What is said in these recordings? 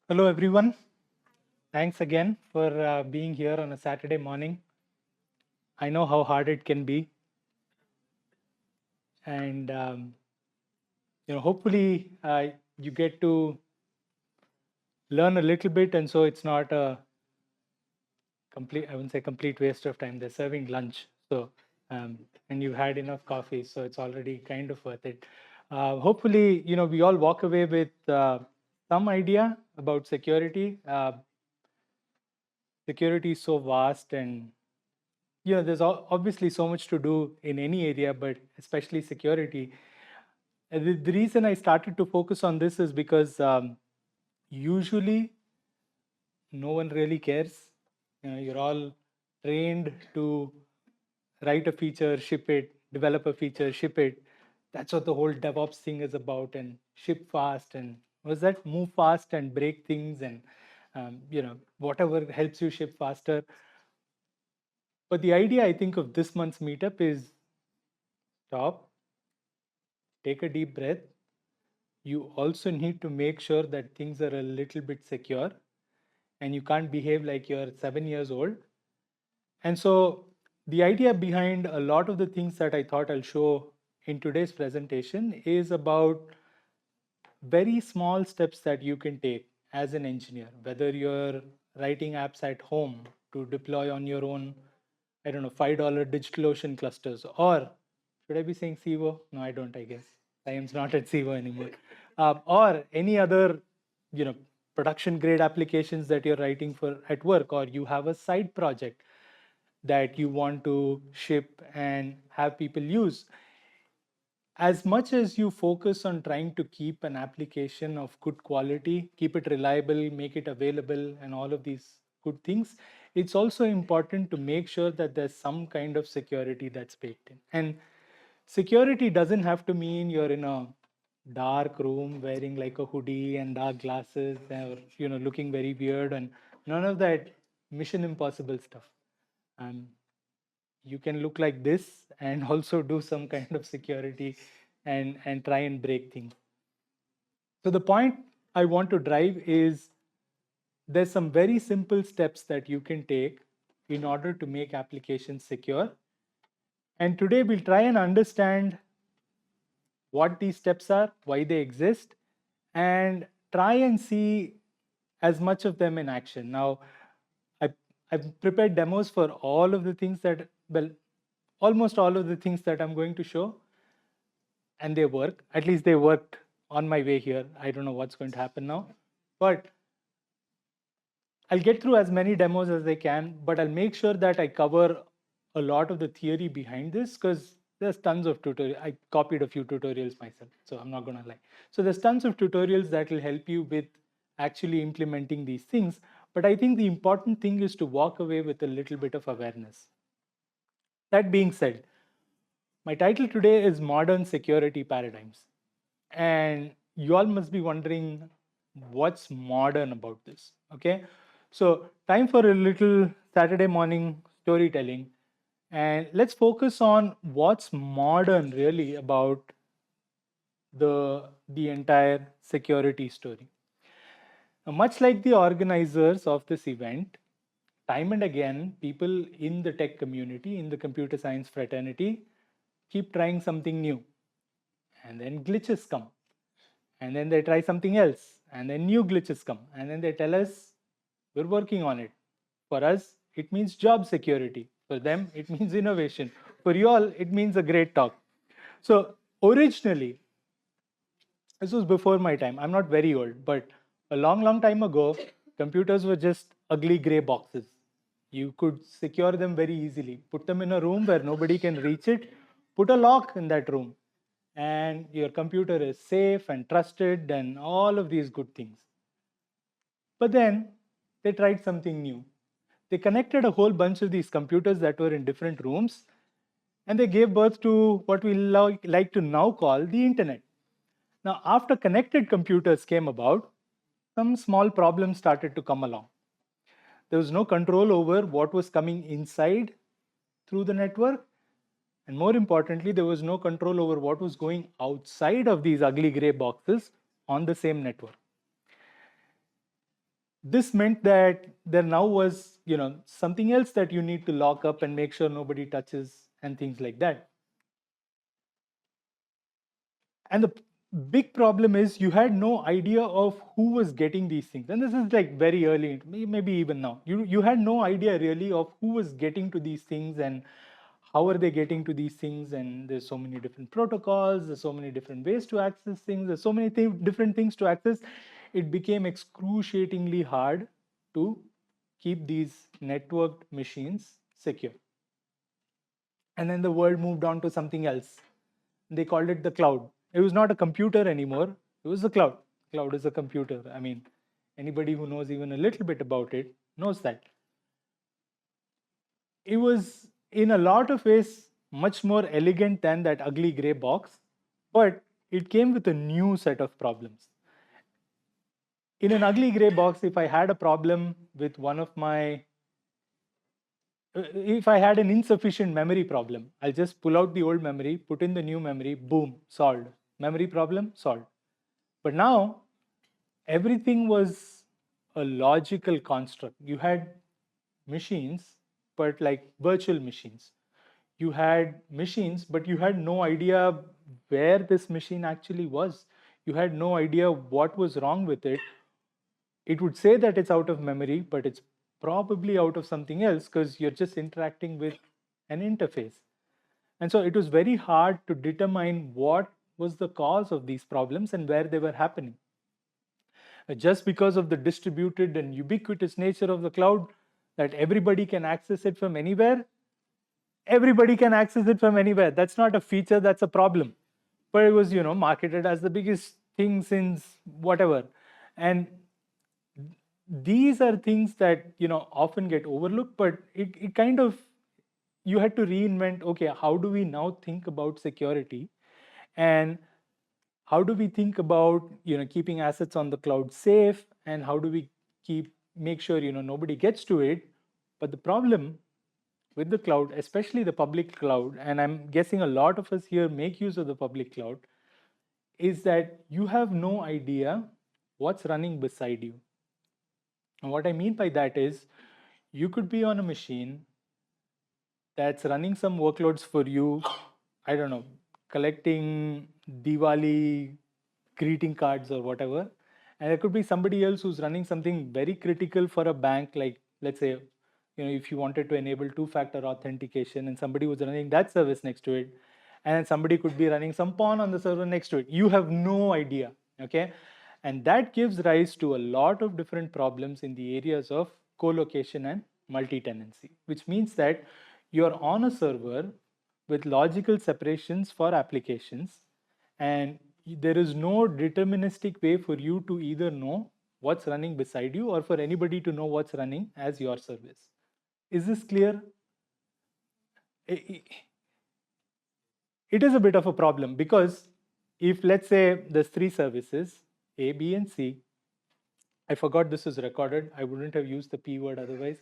Hello, everyone. Thanks again for being here on a Saturday morning. I know how hard it can be, and hopefully you get to learn a little bit, and so it's not a complete. I wouldn't say complete waste of time. They're serving lunch, so and you've had enough coffee, so it's already kind of worth it. Hopefully, we all walk away with some idea about security. Security is so vast and there's obviously so much to do in any area, but especially security. The reason I started to focus on this is because usually no one really cares. You're all trained to write a feature, ship it, develop a feature, ship it. That's what the whole DevOps thing is about, and ship fast and was that move fast and break things and whatever helps you ship faster. But the idea I think of this month's meetup is stop, take a deep breath. You also need to make sure that things are a little bit secure and you can't behave like you're 7 years old. And so, the idea behind a lot of the things that I thought I'll show in today's presentation is about very small steps that you can take as an engineer, whether you're writing apps at home to deploy on your own, I don't know, $5 DigitalOcean clusters, or should I be saying CVO? No, I don't, I guess. I am not at CVO anymore. Or any other, you know, production grade applications that you're writing for at work, or you have a side project that you want to ship and have people use. As much as you focus on trying to keep an application of good quality, keep it reliable, make it available, and all of these good things, it's also important to make sure that there's some kind of security that's baked in. And security doesn't have to mean you're in a dark room wearing like a hoodie and dark glasses or looking very weird and none of that Mission Impossible stuff. Um, you can look like this and also do some kind of security and try and break things. So the point I want to drive is there's some very simple steps that you can take in order to make applications secure. And today we'll try and understand what these steps are, why they exist, and try and see as much of them in action. Now, I, I've prepared demos for all of the things that, well, almost all of the things that I'm going to show, and they work. At least they worked on my way here. I don't know what's going to happen now, but I'll get through as many demos as I can, but I'll make sure that I cover a lot of the theory behind this because there's tons of tutorials. I copied a few tutorials myself, so I'm not going to lie. So there's tons of tutorials that will help you with actually implementing these things. But I think the important thing is to walk away with a little bit of awareness. That being said, my title today is Modern Security Paradigms. And you all must be wondering what's modern about this. Okay. So, time for a little Saturday morning storytelling. And let's focus on what's modern really about the entire security story. Now, much like the organizers of this event, time and again, people in the tech community, in the computer science fraternity, keep trying something new. And then glitches come. And then they try something else. And then new glitches come. And then they tell us, we're working on it. For us, it means job security. For them, it means innovation. For you all, it means a great talk. So originally, this was before my time. I'm not very old, but a long, long time ago, computers were just ugly gray boxes. You could secure them very easily. Put them in a room where nobody can reach it. Put a lock in that room. And your computer is safe and trusted and all of these good things. But then they tried something new. They connected a whole bunch of these computers that were in different rooms and they gave birth to what we like to now call the internet. Now, after connected computers came about, some small problems started to come along. There was no control over what was coming inside through the network. And more importantly, there was no control over what was going outside of these ugly gray boxes on the same network. this meant that there now was, something else that you need to lock up and make sure nobody touches and things like that. And the big problem is you had no idea of who was getting these things. And this is like very early, maybe even now. You had no idea really of who was getting to these things and how are they getting to these things. And there's so many different protocols, there's so many different ways to access things, there's so many different things to access. It became excruciatingly hard to keep these networked machines secure. And then the world moved on to something else. They called it the cloud. It was not a computer anymore. It was the cloud. Cloud is a computer. I mean, anybody who knows even a little bit about it knows that. It was in a lot of ways much more elegant than that ugly gray box, but it came with a new set of problems. In an ugly gray box, if I had a problem with one of my if I had an insufficient memory problem, I'll just pull out the old memory, put in the new memory, boom, solved. Memory problem solved. But now everything was a logical construct. You had machines, but like virtual machines. You had machines, but you had no idea where this machine actually was. You had no idea what was wrong with it. It would say that it's out of memory, but it's probably out of something else because you're just interacting with an interface. And so it was very hard to determine what was the cause of these problems and where they were happening. Just because of the distributed and ubiquitous nature of the cloud, that everybody can access it from anywhere, everybody can access it from anywhere. That's not a feature, that's a problem. But it was, marketed as the biggest thing since whatever. And these are things that, often get overlooked, but it kind of, you had to reinvent, okay, how do we now think about security? And how do we think about keeping assets on the cloud safe, and how do we make sure nobody gets to it? But the problem with the cloud, especially the public cloud, and I'm guessing a lot of us here make use of the public cloud, is that you have no idea what's running beside you. And what I mean by that is, you could be on a machine that's running some workloads for you, I don't know, collecting Diwali greeting cards or whatever. And there could be somebody else who's running something very critical for a bank, like let's say, if you wanted to enable two-factor authentication and somebody was running that service next to it, and somebody could be running some pawn on the server next to it. You have no idea, okay? And that gives rise to a lot of different problems in the areas of co-location and multi-tenancy, which means that you're on a server with logical separations for applications, and there is no deterministic way for you to either know what's running beside you or for anybody to know what's running as your service. Is this clear? It is a bit of a problem because if, let's say, there's three services, A, B, and C. I forgot this is recorded. I wouldn't have used the P word otherwise.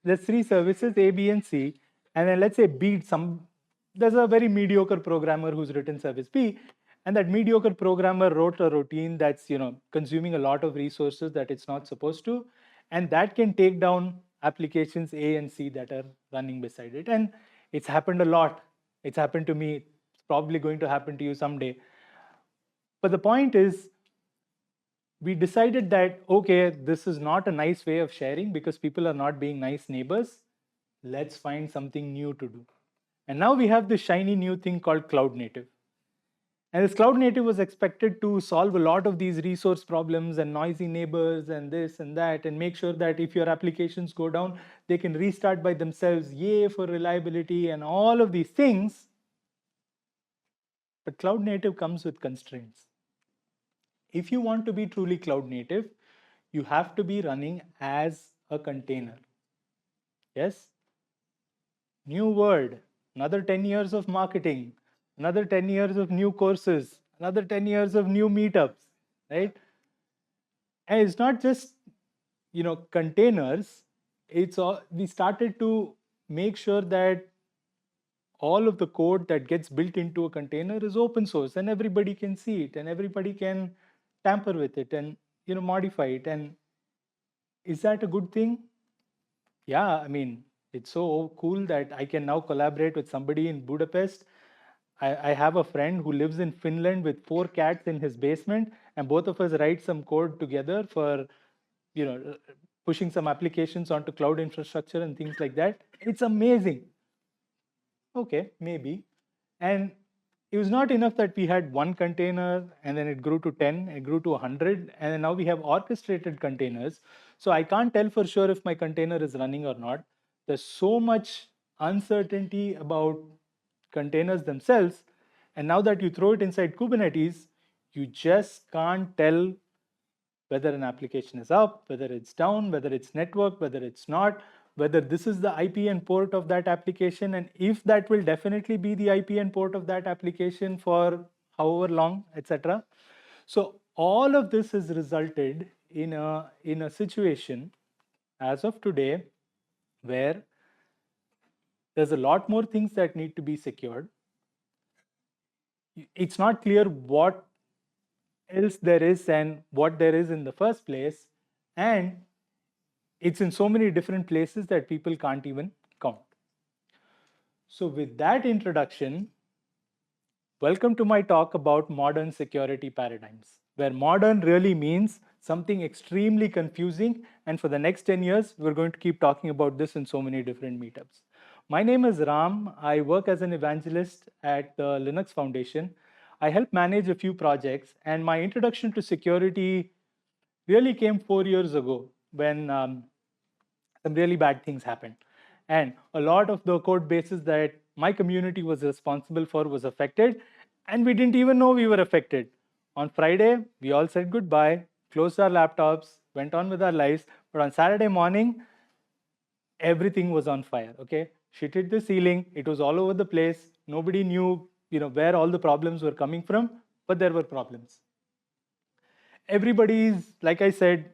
There's three services, A, B, and C. And then let's say B, there's a very mediocre programmer who's written service B, and that mediocre programmer wrote a routine that's consuming a lot of resources that it's not supposed to, and that can take down applications A and C that are running beside it. And it's happened a lot. It's happened to me. It's probably going to happen to you someday. But the point is, we decided that, okay, this is not a nice way of sharing because people are not being nice neighbors. Let's find something new to do. And now we have this shiny new thing called cloud native. And this cloud native was expected to solve a lot of these resource problems and noisy neighbors and this and that, and make sure that if your applications go down, they can restart by themselves. Yay for reliability and all of these things. But cloud native comes with constraints. If you want to be truly cloud native, you have to be running as a container. Yes? New word, another 10 years of marketing, another 10 years of new courses, another 10 years of new meetups, right? And it's not just, containers. It's all, we started to make sure that all of the code that gets built into a container is open source and everybody can see it and everybody can tamper with it and, modify it. And Is that a good thing? Yeah, I mean, it's so cool that I can now collaborate with somebody in Budapest. I have a friend who lives in Finland with 4 cats in his basement, and both of us write some code together for, you know, pushing some applications onto cloud infrastructure and things like that. It's amazing. Okay, maybe. And it was not enough that we had one container and then it grew to 10, it grew to 100, and then now we have orchestrated containers. So I can't tell for sure if my container is running or not. There's so much uncertainty about containers themselves. And now that you throw it inside Kubernetes, you just can't tell whether an application is up, whether it's down, whether it's networked, whether it's not, whether this is the IPN port of that application, and if that will definitely be the IPN port of that application for however long, etc. So all of this has resulted in a situation as of today where there's a lot more things that need to be secured. It's not clear what else there is and what there is in the first place, and it's in so many different places that people can't even count. So with that introduction, welcome to my talk about modern security paradigms, where modern really means something extremely confusing, and for the next 10 years, we're going to keep talking about this in so many different meetups. My name is Ram. I work as an evangelist at the Linux Foundation. I help manage a few projects, and my introduction to security really came 4 years ago when some really bad things happened. And a lot of the code bases that my community was responsible for was affected, and we didn't even know we were affected. On Friday, we all said goodbye, closed our laptops, went on with our lives, but on Saturday morning, everything was on fire. Okay, shit hit the ceiling, it was all over the place. Nobody knew, where all the problems were coming from, but there were problems. Everybody's, like I said,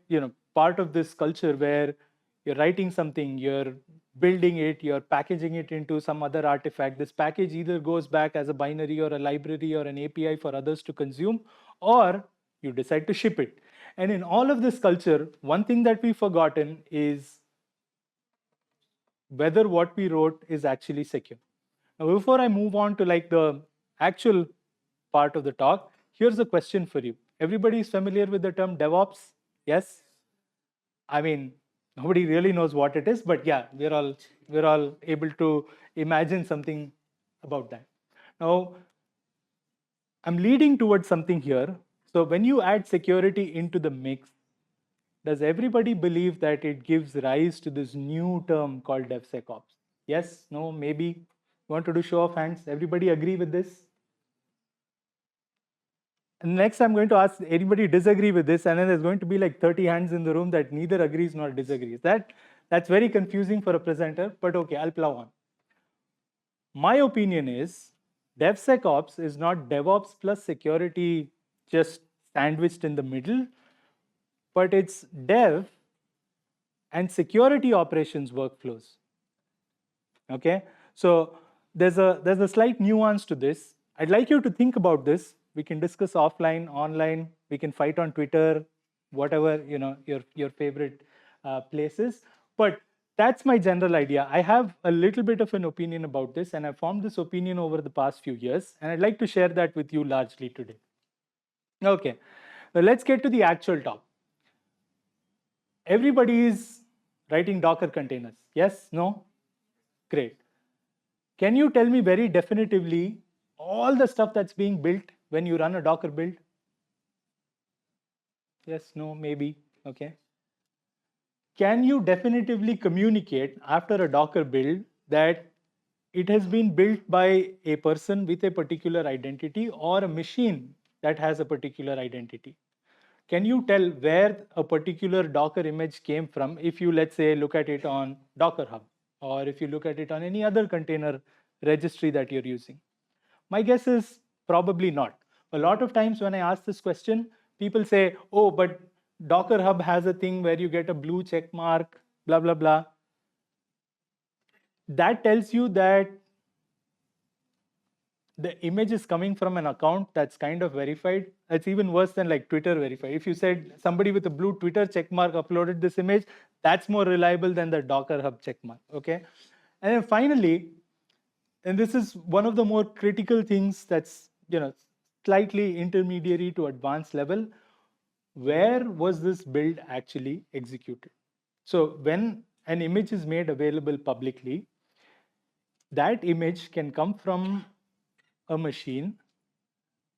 part of this culture where you're writing something, you're building it, you're packaging it into some other artifact. This package either goes back as a binary or a library or an API for others to consume, or you decide to ship it. And in all of this culture, one thing that we've forgotten is whether what we wrote is actually secure. Now, before I move on to like the actual part of the talk, here's a question for you. Everybody is familiar with the term DevOps? Yes? I mean, nobody really knows what it is, but yeah, we're all able to imagine something about that. Now, I'm leading towards something here. So when you add security into the mix, does everybody believe that it gives rise to this new term called DevSecOps? Yes, no, maybe? Want to do show of hands? Everybody agree with this? And next, I'm going to ask anybody disagree with this, and then there's going to be like 30 hands in the room that neither agrees nor disagrees. That's very confusing for a presenter, but okay, I'll plow on. My opinion is DevSecOps is not DevOps plus security just sandwiched in the middle, but it's Dev and security operations workflows. Okay, so there's a slight nuance to this. I'd like you to think about this. We can discuss offline, online. We can fight on Twitter, whatever your favorite places. But that's my general idea. I have a little bit of an opinion about this, and I formed this opinion over the past few years, and I'd like to share that with you largely today. Okay, well, let's get to the actual talk. Everybody is writing Docker containers. Yes? No? Great. Can you tell me very definitively all the stuff that's being built when you run a Docker build? Yes, no, maybe. Okay. Can you definitively communicate after a Docker build that it has been built by a person with a particular identity or a machine that has a particular identity? Can you tell where a particular Docker image came from if you, let's say, look at it on Docker Hub, or if you look at it on any other container registry that you're using? My guess is probably not. A lot of times when I ask this question, people say, oh, but Docker Hub has a thing where you get a blue check mark, blah, blah, blah. That tells you that the image is coming from an account that's kind of verified. It's even worse than like Twitter verified. If you said somebody with a blue Twitter checkmark uploaded this image, that's more reliable than the Docker Hub checkmark, okay? And then finally, and this is one of the more critical things that's, slightly intermediary to advanced level, where was this build actually executed? So when an image is made available publicly, that image can come from a machine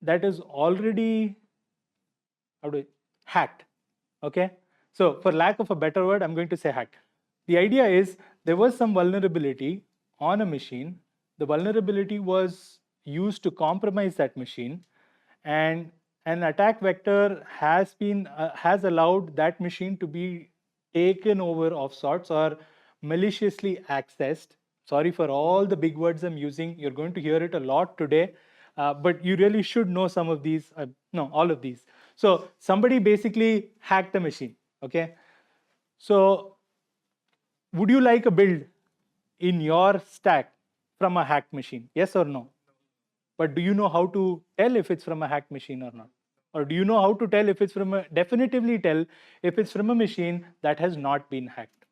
that is already hacked. Okay, so for lack of a better word, I'm going to say hacked. The idea is there was some vulnerability on a machine. The vulnerability was used to compromise that machine, and an attack vector has allowed that machine to be taken over of sorts or maliciously accessed. Sorry for all the big words I'm using. You're going to hear it a lot today, but you really should know some of these. No, all of these. So somebody basically hacked the machine. Okay. So would you like a build in your stack from a hacked machine? Yes or no? But do you know how to tell if it's from a hacked machine or not? Or do you know how to tell if it's definitively tell if it's from a machine that has not been hacked?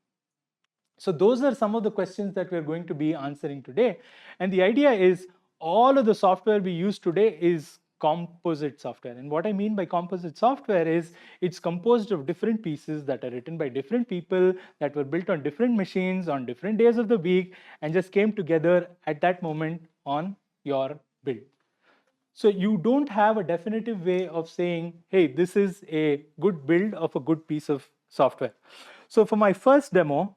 So those are some of the questions that we're going to be answering today. And the idea is all of the software we use today is composite software. And what I mean by composite software is it's composed of different pieces that are written by different people, that were built on different machines on different days of the week, and just came together at that moment on your build. So you don't have a definitive way of saying, hey, this is a good build of a good piece of software. So for my first demo,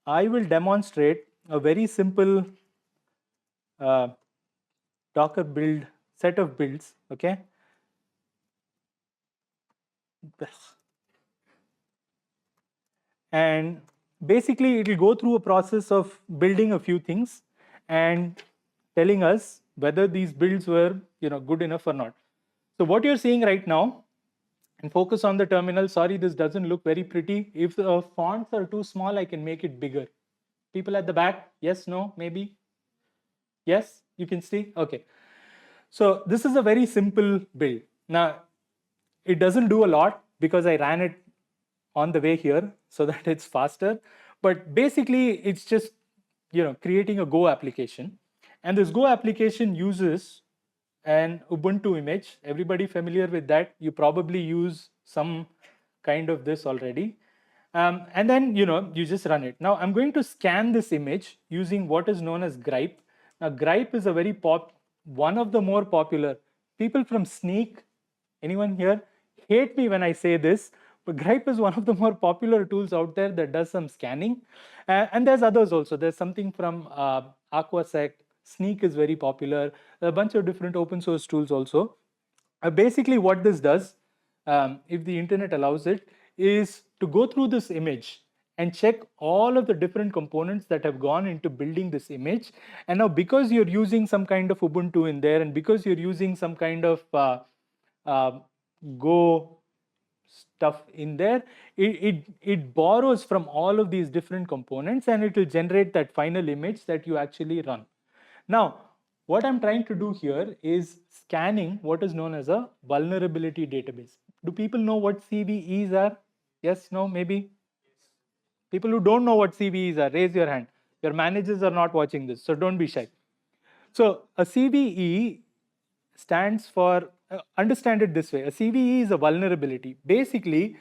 I will demonstrate a very simple Docker build set of builds, okay? And basically, it will go through a process of building a few things and telling us whether these builds were good enough or not. So what you're seeing right now, and focus on the terminal. Sorry, this doesn't look very pretty. If the fonts are too small, I can make it bigger. People at the back, yes, no, maybe? Yes, you can see? Okay. So this is a very simple build. Now, it doesn't do a lot because I ran it on the way here so that it's faster. But basically, it's just creating a Go application. And this Go application uses an Ubuntu image. Everybody familiar with that? You probably use some kind of this already. And then you just run it. Now I'm going to scan this image using what is known as Gripe. Now Gripe is a one of the more popular. People from Sneak, anyone here? Hate me when I say this, but Gripe is one of the more popular tools out there that does some scanning. And there's others also. There's something from Aquasec. Sneak is very popular. A bunch of different open source tools also. Basically what this does, if the internet allows it, is to go through this image and check all of the different components that have gone into building this image. And now because you're using some kind of Ubuntu in there, and because you're using some kind of Go stuff in there, it borrows from all of these different components and it will generate that final image that you actually run. Now, what I'm trying to do here is scanning what is known as a vulnerability database. Do people know what CVEs are? Yes, no, maybe? People who don't know what CVEs are, raise your hand. Your managers are not watching this, so don't be shy. So a CVE stands for, understand it this way, a CVE is a vulnerability. Basically,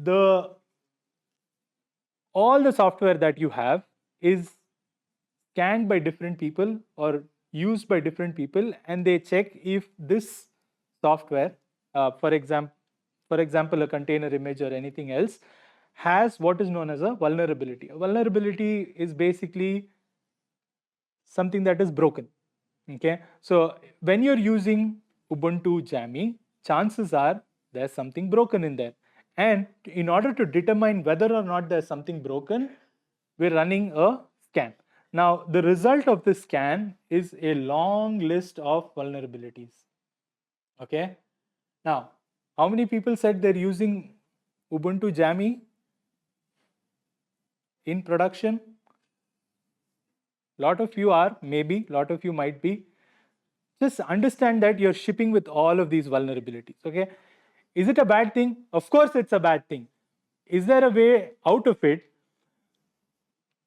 all the software that you have is scanned by different people or used by different people, and they check if this software, for example, a container image or anything else, has what is known as a vulnerability. A vulnerability is basically something that is broken. Okay, so when you're using Ubuntu Jammy, chances are there's something broken in there. And in order to determine whether or not there's something broken, we're running a scan. Now, the result of this scan is a long list of vulnerabilities. Okay, now, how many people said they're using Ubuntu Jammy in production? A lot of you are, maybe, a lot of you might be. Just understand that you're shipping with all of these vulnerabilities, okay? Is it a bad thing? Of course it's a bad thing. Is there a way out of it?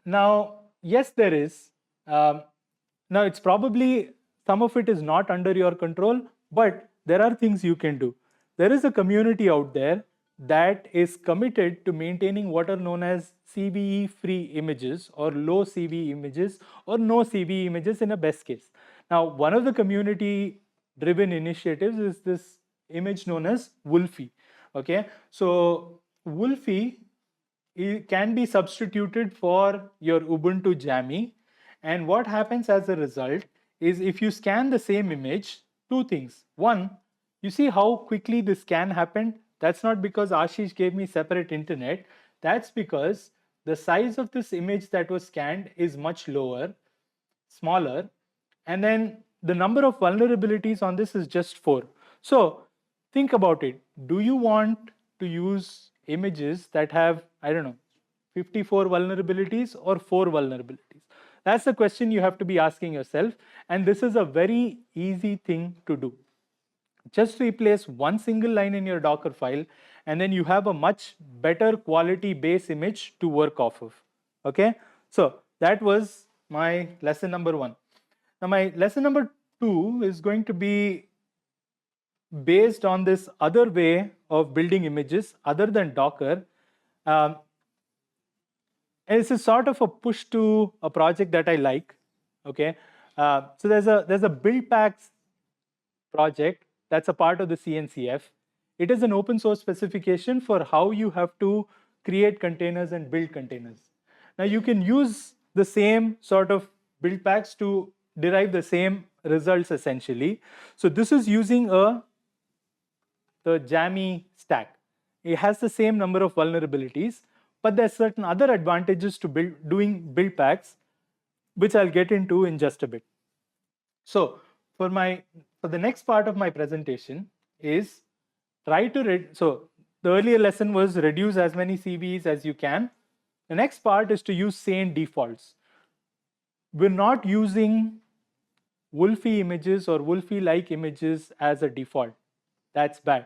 Now, yes, there is. Now, it's probably some of it is not under your control, but there are things you can do. There is a community out there that is committed to maintaining what are known as CVE free images or low CVE images or no CVE images in a best case. Now, one of the community driven initiatives is this image known as Wolfie. Okay, so Wolfie it can be substituted for your Ubuntu Jammy. And what happens as a result is if you scan the same image, two things. One, you see how quickly the scan happened. That's not because Ashish gave me separate internet. That's because the size of this image that was scanned is much lower, smaller. And then the number of vulnerabilities on this is just 4. So think about it. Do you want to use images that have, I don't know, 54 vulnerabilities or 4 vulnerabilities? That's the question you have to be asking yourself. And this is a very easy thing to do. Just replace one single line in your Docker file, and then you have a much better quality base image to work off of. Okay, so that was my lesson number 1. Now, my lesson number 2 is going to be based on this other way of building images other than Docker. And this is sort of a push to a project that I like. Okay, so there's a build packs project that's a part of the CNCF. It is an open source specification for how you have to create containers and build containers. Now you can use the same sort of build packs to derive the same results essentially. So this is using the Jammy stack. It has the same number of vulnerabilities, but there's certain other advantages to doing build packs, which I'll get into in just a bit. So for the next part of my presentation is try to so the earlier lesson was reduce as many CVEs as you can. The next part is to use sane defaults. We're not using Wolfie images or Wolfie-like images as a default. That's bad.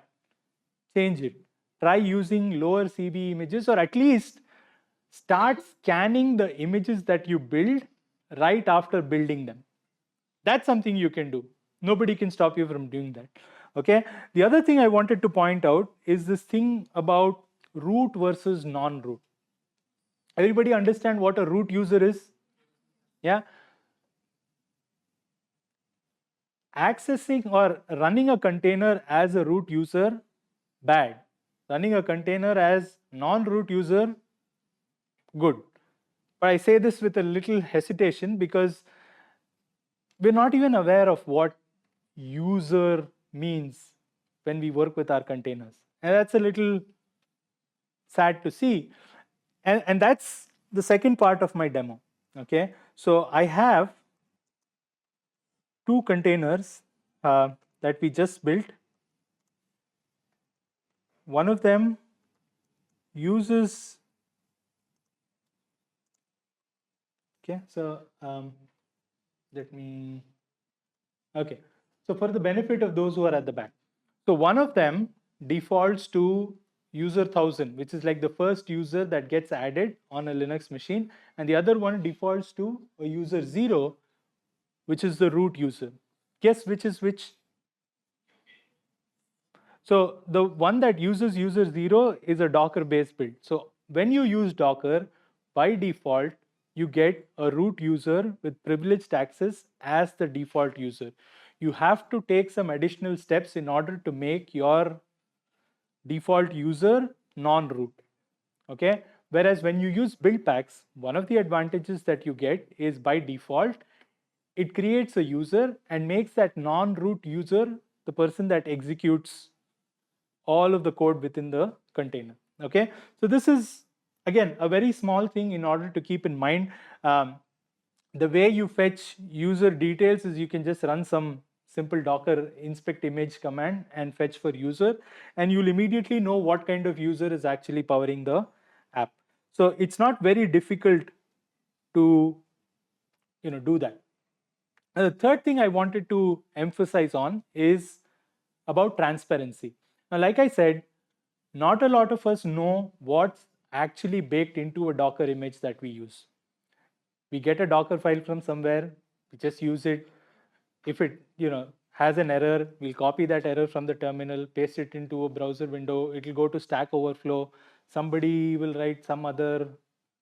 Change it. Try using lower CVE images, or at least start scanning the images that you build right after building them. That's something you can do. Nobody can stop you from doing that. Okay. The other thing I wanted to point out is this thing about root versus non-root. Everybody understand what a root user is? Yeah. Accessing or running a container as a root user, bad. Running a container as non-root user, good. But I say this with a little hesitation because we're not even aware of what user means when we work with our containers. And that's a little sad to see. And that's the second part of my demo. Okay, so I have 2 containers that we just built. One of them uses, okay, so let me, okay, so for the benefit of those who are at the back. So one of them defaults to user 1000, which is like the first user that gets added on a Linux machine. And the other one defaults to a user 0, which is the root user. Guess which is which? So the one that uses user 0 is a Docker based build. So when you use Docker, by default, you get a root user with privileged access as the default user. You have to take some additional steps in order to make your default user non-root. Okay. Whereas when you use build packs, one of the advantages that you get is by default, it creates a user and makes that non-root user the person that executes all of the code within the container. Okay, so this is again a very small thing in order to keep in mind. The way you fetch user details is you can just run some simple Docker inspect image command and fetch for user, and you'll immediately know what kind of user is actually powering the app. So it's not very difficult to do that. And the third thing I wanted to emphasize on is about transparency. Now, like I said, not a lot of us know what's actually baked into a Docker image that we use. We get a Docker file from somewhere, we just use it. If it has an error, we'll copy that error from the terminal, paste it into a browser window. It'll go to Stack Overflow. Somebody will write some other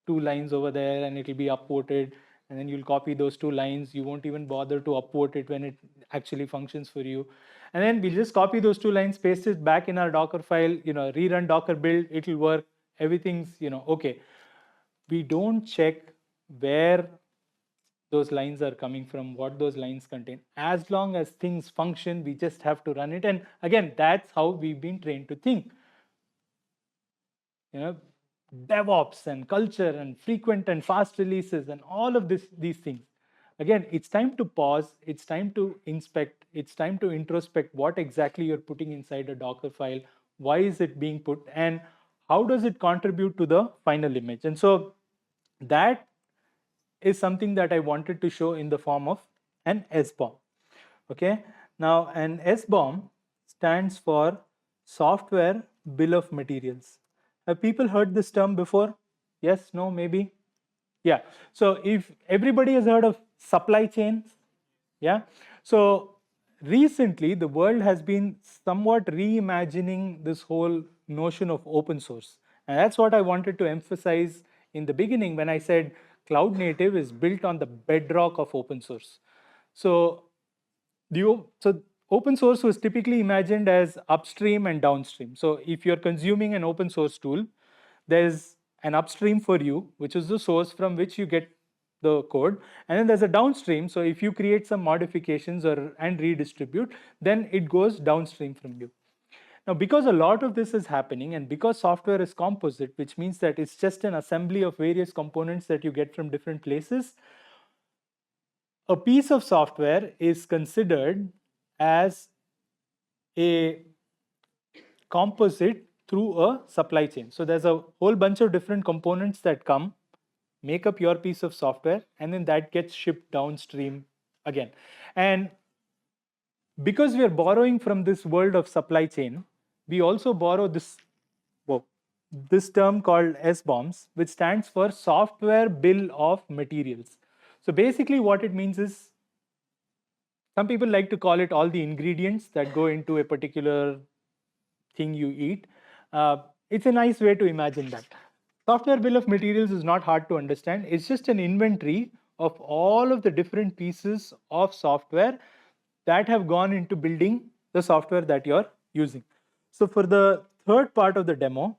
2 lines over there, and it'll be upvoted. And then you'll copy those 2 lines. You won't even bother to upvote it when it actually functions for you. And then we'll just copy those 2 lines, paste it back in our Docker file. Rerun Docker build. It'll work. Everything's okay. We don't check where those lines are coming from, what those lines contain. As long as things function, we just have to run it. And again, that's how we've been trained to think. DevOps and culture and frequent and fast releases and all of these things. Again, it's time to pause. It's time to inspect. It's time to introspect what exactly you're putting inside a Docker file. Why is it being put? And how does it contribute to the final image? And so that is something that I wanted to show in the form of an SBOM. Okay, now an SBOM stands for Software Bill of Materials. Have people heard this term before? Yes, no, maybe? Yeah, so if everybody has heard of supply chains, yeah, so recently the world has been somewhat reimagining this whole notion of open source. And that's what I wanted to emphasize in the beginning when I said cloud native is built on the bedrock of open source. So open source was typically imagined as upstream and downstream. So if you're consuming an open source tool, there's an upstream for you, which is the source from which you get the code, and then there's a downstream. So if you create some modifications and redistribute, then it goes downstream from you. Now, because a lot of this is happening, and because software is composite, which means that it's just an assembly of various components that you get from different places, a piece of software is considered as a composite through a supply chain. So there's a whole bunch of different components that come, make up your piece of software, and then that gets shipped downstream again. And because we are borrowing from this world of supply chain, we also borrow this term called SBOMs, which stands for Software Bill of Materials. So basically what it means is, some people like to call it all the ingredients that go into a particular thing you eat. It's a nice way to imagine that. Software bill of materials is not hard to understand. It's just an inventory of all of the different pieces of software that have gone into building the software that you're using. So for the third part of the demo,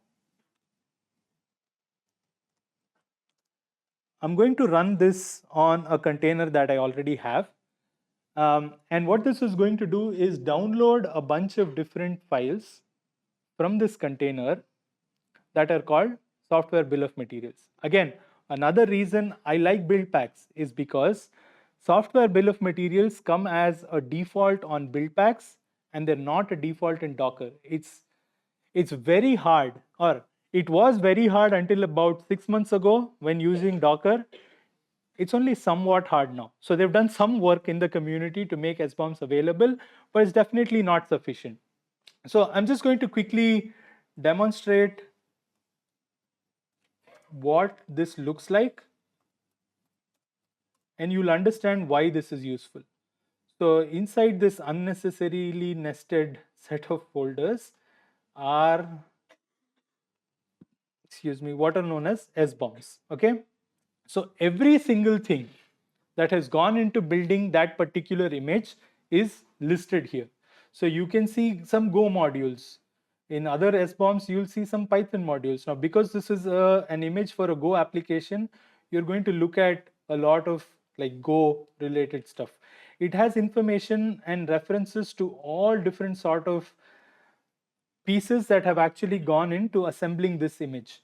I'm going to run this on a container that I already have. And what this is going to do is download a bunch of different files from this container that are called software bill of materials. Again, another reason I like build packs is because software bill of materials come as a default on build packs, and they're not a default in Docker. It's very hard, or it was very hard until about 6 months ago when using Docker. It's only somewhat hard now. So they've done some work in the community to make SBOMs available, but it's definitely not sufficient. So I'm just going to quickly demonstrate what this looks like, and you'll understand why this is useful. So inside this unnecessarily nested set of folders are, what are known as SBOMs. Okay, so every single thing that has gone into building that particular image is listed here. So you can see some Go modules. In other SBOMs, you'll see some Python modules. Now, because this is an image for a Go application, you're going to look at a lot of like Go related stuff. It has information and references to all different sort of pieces that have actually gone into assembling this image.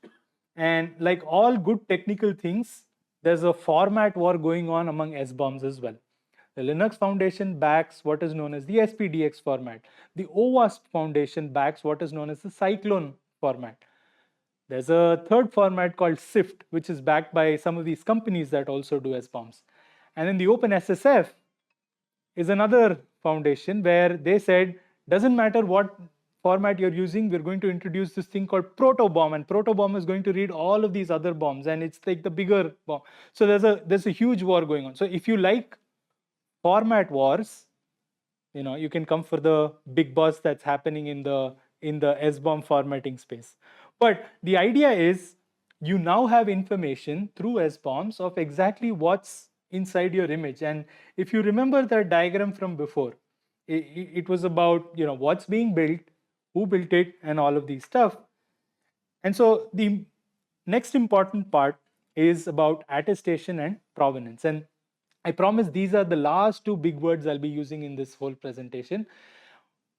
And like all good technical things, there's a format war going on among SBOMs as well. The Linux Foundation backs what is known as the SPDX format. The OWASP Foundation backs what is known as the Cyclone format. There's a third format called SIFT, which is backed by some of these companies that also do SBOMs. And then the OpenSSF is another foundation where they said, doesn't matter what format you're using, we're going to introduce this thing called protobomb, and protobomb is going to read all of these other bombs, and it's like the bigger bomb. So there's a huge war going on. So if you like format wars, you can come for the big boss that's happening in the SBOM formatting space. But the idea is you now have information through SBOMs of exactly what's inside your image. And if you remember that diagram from before, it was about what's being built, who built it, and all of these stuff. And so the next important part is about attestation and provenance. And I promise these are the last two big words I'll be using in this whole presentation.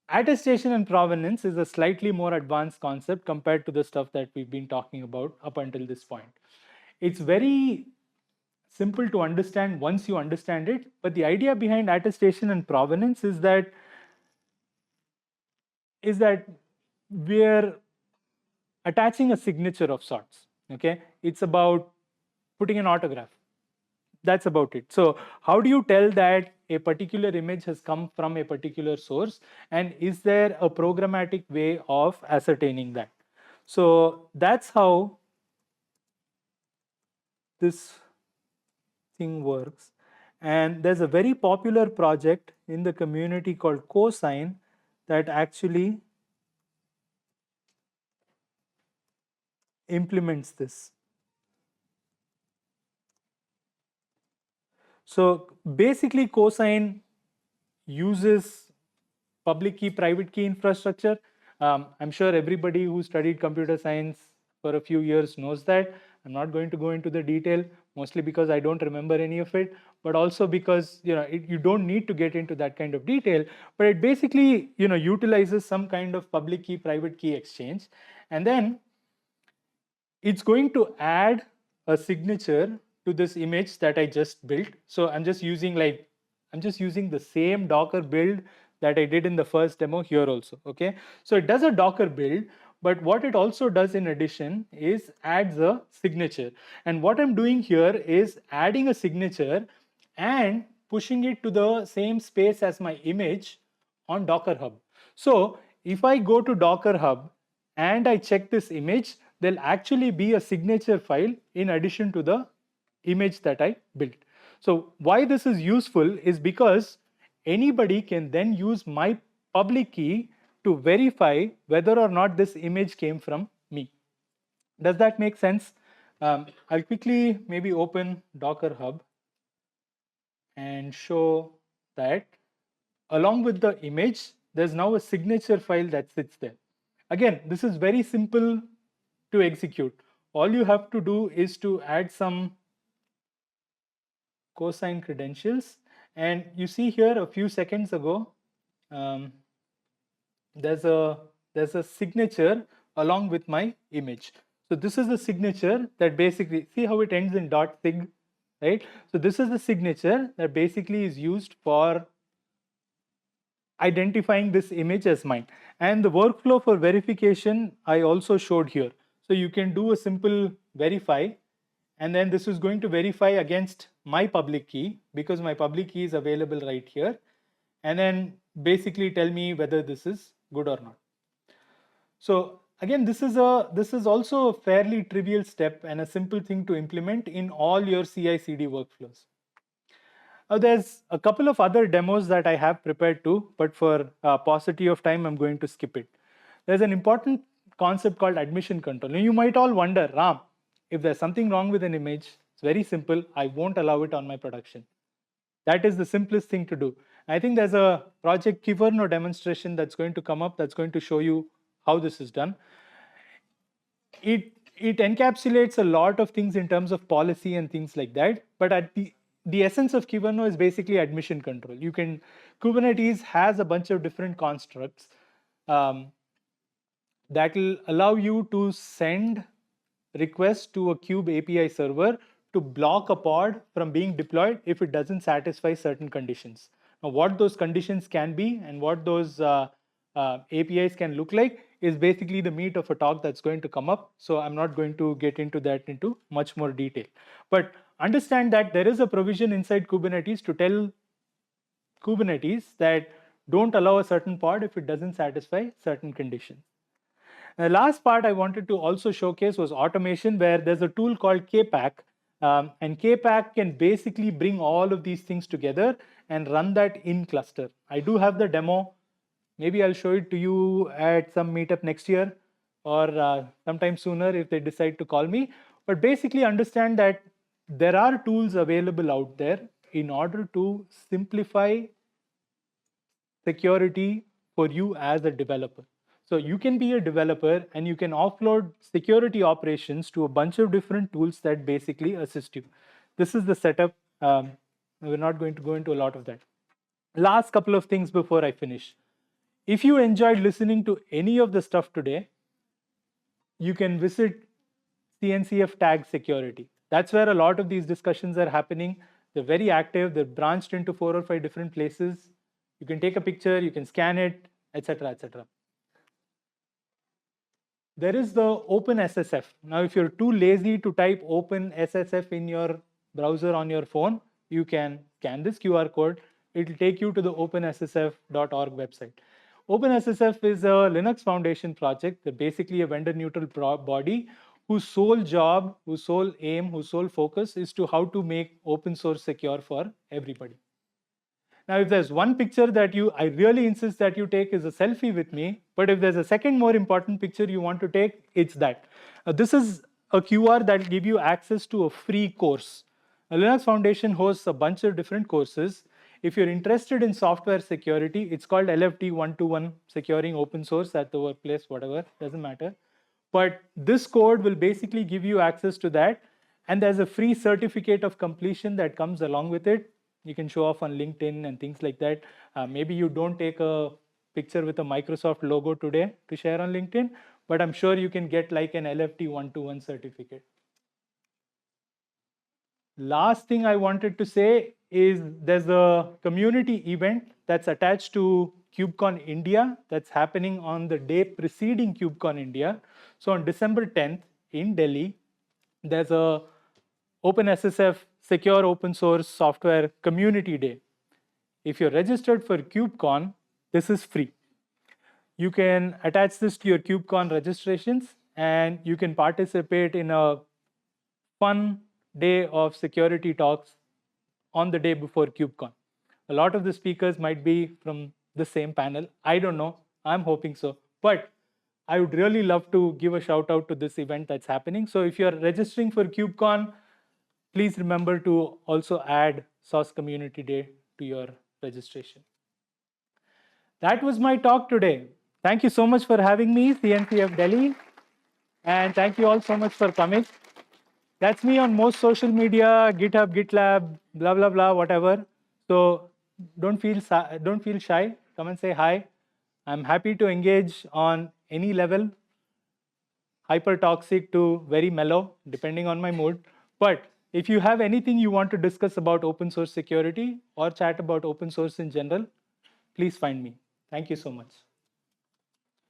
Attestation and provenance is a slightly more advanced concept compared to the stuff that we've been talking about up until this point. It's very simple to understand once you understand it, but the idea behind attestation and provenance is that we're attaching a signature of sorts. Okay, it's about putting an autograph. That's about it. So how do you tell that a particular image has come from a particular source, and is there a programmatic way of ascertaining that? So that's how this thing works. And there's a very popular project in the community called Cosign that actually implements this. So basically Cosign uses public key, private key infrastructure. I'm sure everybody who studied computer science for a few years knows that. I'm not going to go into the detail, mostly because I don't remember any of it, but also because you don't need to get into that kind of detail. But it basically utilizes some kind of public key, private key exchange, and then it's going to add a signature to this image that I just built. So I'm just using the same Docker build that I did in the first demo here also. Okay, so it does a Docker build, but what it also does in addition is adds a signature. And what I'm doing here is adding a signature and pushing it to the same space as my image on Docker Hub. So if I go to Docker Hub and I check this image, there'll actually be a signature file in addition to the image that I built. So why this is useful is because anybody can then use my public key to verify whether or not this image came from me. Does that make sense? I'll quickly maybe open Docker Hub and show that along with the image, there's now a signature file that sits there. Again, this is very simple to execute. All you have to do is to add some Cosign credentials. And you see here a few seconds ago, there's a signature along with my image. So this is the signature that basically, see how it ends in .sig, right? So this is the signature that basically is used for identifying this image as mine. And the workflow for verification I also showed here. So you can do a simple verify, and then this is going to verify against my public key because my public key is available right here, and then basically tell me whether this is good or not. So again, this is also a fairly trivial step and a simple thing to implement in all your CI/CD workflows. There's a couple of other demos that I have prepared too, but for paucity of time, I'm going to skip it. There's an important concept called admission control. And you might all wonder, Ram, if there's something wrong with an image, it's very simple. I won't allow it on my production. That is the simplest thing to do. I think there's a Project Kyverno demonstration that's going to come up that's going to show you how this is done. It encapsulates a lot of things in terms of policy and things like that, but at the essence of Kyverno is basically admission control. Kubernetes has a bunch of different constructs that will allow you to send requests to a Kube API server to block a pod from being deployed if it doesn't satisfy certain conditions. Now, what those conditions can be and what those APIs can look like is basically the meat of a talk that's going to come up. So I'm not going to get into that into much more detail. But understand that there is a provision inside Kubernetes to tell Kubernetes that don't allow a certain pod if it doesn't satisfy certain conditions. The last part I wanted to also showcase was automation, where there's a tool called Kpack. And Kpack can basically bring all of these things together and run that in cluster. I do have the demo. Maybe I'll show it to you at some meetup next year or sometime sooner if they decide to call me. But basically understand that there are tools available out there in order to simplify security for you as a developer. So you can be a developer and you can offload security operations to a bunch of different tools that basically assist you. This is the setup. We're not going to go into a lot of that. Last couple of things before I finish. If you enjoyed listening to any of the stuff today, you can visit CNCF tag security. That's where a lot of these discussions are happening. They're very active. They're branched into 4 or 5 different places. You can take a picture, you can scan it, etc., etc. There is the OpenSSF. Now, if you're too lazy to type OpenSSF in your browser on your phone, you can scan this QR code. It will take you to the openssf.org website. OpenSSF is a Linux Foundation project. They're basically a vendor-neutral body whose sole job, whose sole aim, whose sole focus is to how to make open source secure for everybody. Now, if there's one picture that I really insist that you take is a selfie with me, but if there's a second more important picture you want to take, it's that. This is a QR that will give you access to a free course. Linux Foundation hosts a bunch of different courses. If you're interested in software security, it's called LFT 121, Securing Open Source at the Workplace, whatever, doesn't matter. But this code will basically give you access to that. And there's a free certificate of completion that comes along with it. You can show off on LinkedIn and things like that. Maybe you don't take a picture with a Microsoft logo today to share on LinkedIn, but I'm sure you can get like an LFT 121 certificate. Last thing I wanted to say is there's a community event that's attached to KubeCon India that's happening on the day preceding KubeCon India. So on December 10th in Delhi, there's a OpenSSF Secure Open Source Software Community Day. If you're registered for KubeCon, this is free. You can attach this to your KubeCon registrations and you can participate in a fun day of security talks on the day before KubeCon. A lot of the speakers might be from the same panel. I don't know. I'm hoping so. But I would really love to give a shout out to this event that's happening. So if you're registering for KubeCon, please remember to also add SOS Community Day to your registration. That was my talk today. Thank you so much for having me, CNCF Delhi. And thank you all so much for coming. That's me on most social media, GitHub, GitLab, blah, blah, blah, whatever. So don't feel shy. Come and say hi. I'm happy to engage on any level, hyper toxic to very mellow, depending on my mood. But if you have anything you want to discuss about open source security or chat about open source in general, please find me. Thank you so much.